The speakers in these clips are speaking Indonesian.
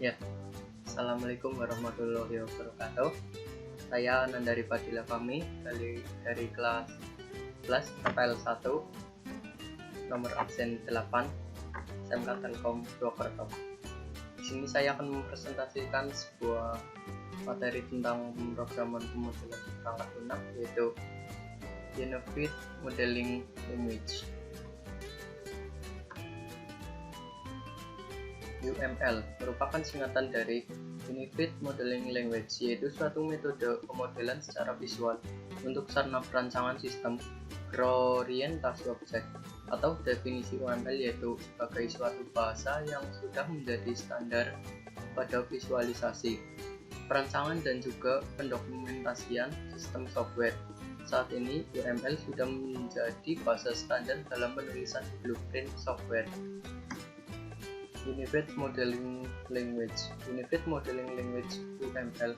Ya, Assalamualaikum warahmatullahi wabarakatuh. Saya Nandari Fadila Fahmi dari kelas FPL 1, nomor absen 8, SMK Telkom Purwokerto. Di sini saya akan mempresentasikan sebuah materi tentang pemrograman pemodelan perangkat lunak, yaitu Unified Modeling Language (UML) merupakan singkatan dari Unified Modeling Language, yaitu suatu metode pemodelan secara visual untuk sarana perancangan sistem berorientasi objek, atau definisi UML yaitu sebagai suatu bahasa yang sudah menjadi standar pada visualisasi, perancangan dan juga pendokumentasian sistem software. Saat ini UML sudah menjadi bahasa standar dalam penulisan blueprint software. Unified Modeling Language (UML)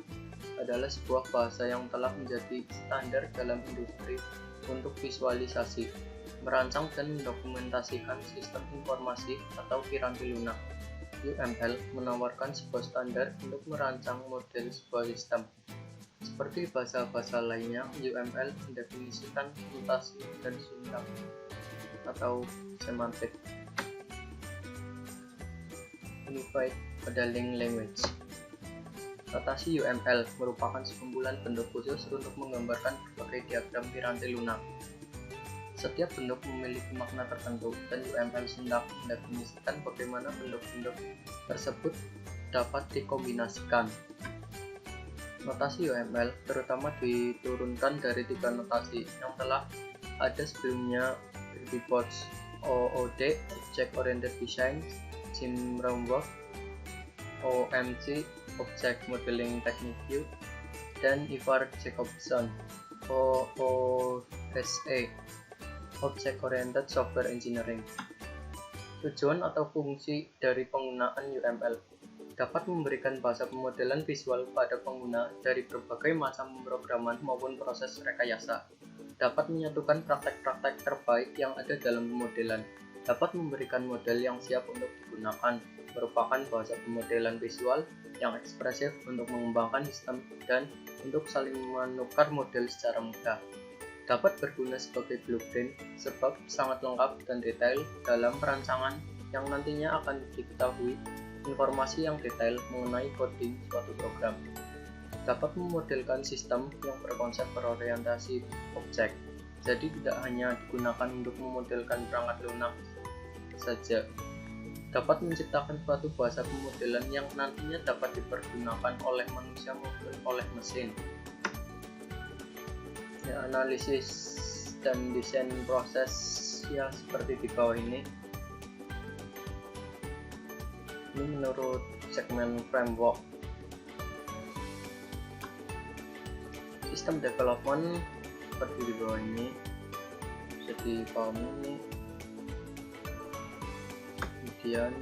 adalah sebuah bahasa yang telah menjadi standar dalam industri untuk visualisasi, merancang dan mendokumentasikan sistem informasi atau piranti lunak. UML menawarkan sebuah standar untuk merancang model sebuah sistem. Seperti bahasa-bahasa lainnya, UML mendefinisikan notasi dan sintaks atau semantik. Unified Modeling Language. Notasi UML merupakan sekumpulan bentuk khusus untuk menggambarkan berbagai diagram piranti lunak. Setiap bentuk memiliki makna tertentu, dan UML sintaks mendefinisikan bagaimana bentuk-bentuk tersebut dapat dikombinasikan. Notasi UML terutama diturunkan dari 3 notasi yang telah ada sebelumnya, yaitu BODS, OOD, Object Oriented Design, Framework, OMC, Object Modeling Technique, dan Ivar Jacobson, OOSE, Object Oriented Software Engineering. Tujuan atau fungsi dari penggunaan UML dapat memberikan bahasa pemodelan visual pada pengguna dari berbagai macam pemrograman maupun proses rekayasa, dapat menyatukan praktek-praktek terbaik yang ada dalam pemodelan, dapat memberikan model yang siap untuk digunakan, merupakan bahasa pemodelan visual yang ekspresif untuk mengembangkan sistem dan untuk saling menukar model secara mudah. Dapat berguna sebagai blueprint sebab sangat lengkap dan detail dalam perancangan yang nantinya akan diketahui informasi yang detail mengenai coding suatu program. Dapat memodelkan sistem yang berkonsep berorientasi objek, jadi tidak hanya digunakan untuk memodelkan perangkat lunak saja. Dapat menciptakan suatu bahasa pemodelan yang nantinya dapat dipergunakan oleh manusia maupun oleh mesin. Ya, analisis dan desain proses ya seperti di bawah ini. Ini menurut segmen framework. Sistem development seperti di bawah ini, bisa dipahami ini. Kemudian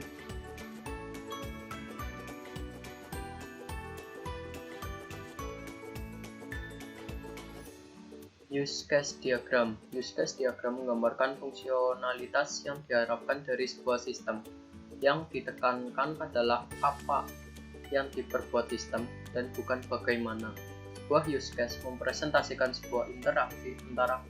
use case diagram. Use case diagram menggambarkan fungsionalitas yang diharapkan dari sebuah sistem. Yang ditekankan adalah apa yang diperbuat sistem dan bukan bagaimana. Sebuah use case mempresentasikan sebuah interaksi antara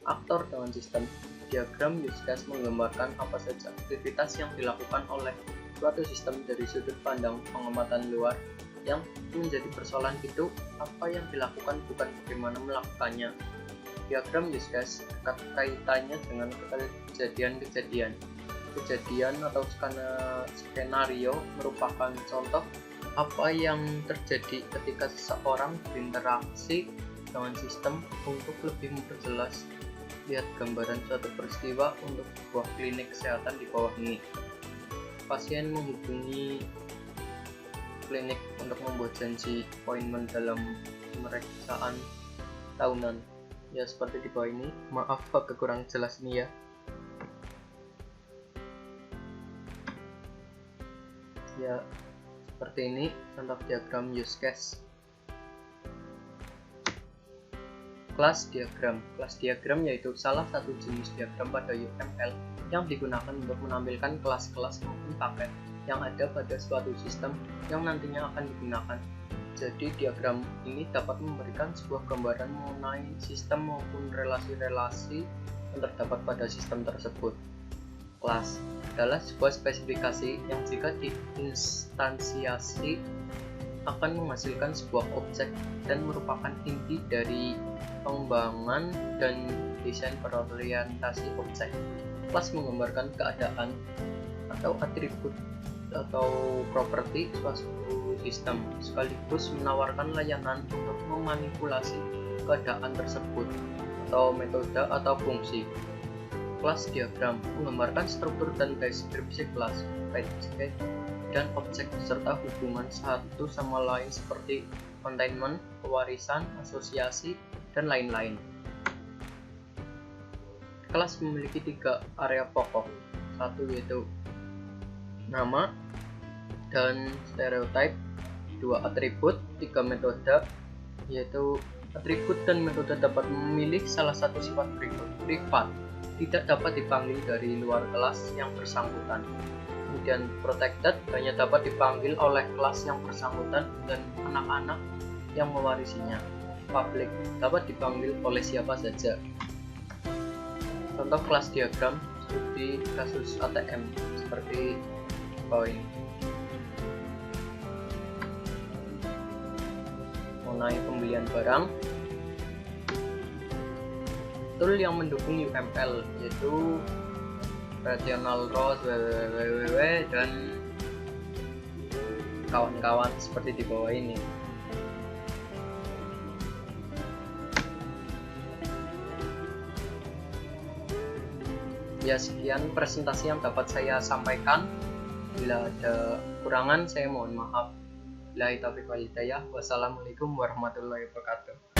aktor dengan sistem. Diagram use case menggambarkan apa saja aktivitas yang dilakukan oleh suatu sistem dari sudut pandang pengamatan luar. Yang menjadi persoalan itu apa yang dilakukan, bukan bagaimana melakukannya. Diagram use case dekat kaitannya dengan kejadian atau skenario merupakan contoh apa yang terjadi ketika seseorang berinteraksi dengan sistem. Untuk lebih memperjelas, lihat gambaran suatu peristiwa untuk sebuah klinik kesehatan di bawah ini. Pasien menghubungi klinik untuk membuat janji appointment dalam pemeriksaan tahunan. Ya, seperti di bawah ini. Maaf agak kurang jelas ini ya. Ya, seperti ini contoh diagram use case. Kelas diagram. Kelas diagram yaitu salah satu jenis diagram pada UML yang digunakan untuk menampilkan kelas-kelas maupun paket yang ada pada suatu sistem yang nantinya akan digunakan. Jadi diagram ini dapat memberikan sebuah gambaran mengenai sistem maupun relasi-relasi yang terdapat pada sistem tersebut. Kelas adalah sebuah spesifikasi yang jika diinstansiasi akan menghasilkan sebuah objek dan merupakan inti dari pengembangan dan desain berorientasi objek. Kelas menggambarkan keadaan atau atribut atau properti suatu sistem, sekaligus menawarkan layanan untuk memanipulasi keadaan tersebut atau metode atau fungsi. Kelas diagram menggambarkan struktur dan deskripsi kelas, baik dan objek serta hubungan satu sama lain seperti containment, pewarisan, asosiasi, dan lain-lain. Kelas memiliki 3 area pokok. Satu yaitu nama dan stereotype, 2 atribut, 3 metode, yaitu atribut dan metode dapat memilih salah satu sifat berikut. Privat, tidak dapat dipanggil dari luar kelas yang bersangkutan. Kemudian protected, hanya dapat dipanggil oleh kelas yang bersangkutan dan anak-anak yang mewarisinya. Public, dapat dipanggil oleh siapa saja. Contoh kelas diagram studi kasus ATM seperti bawah ini. Mengenai pembelian barang, tool yang mendukung UML yaitu Rational Rose, www, dan kawan-kawan seperti di bawah ini. Ya, sekian presentasi yang dapat saya sampaikan. Bila ada kekurangan saya mohon maaf. Billahi taufiq wal hidayah. Wassalamualaikum warahmatullahi wabarakatuh.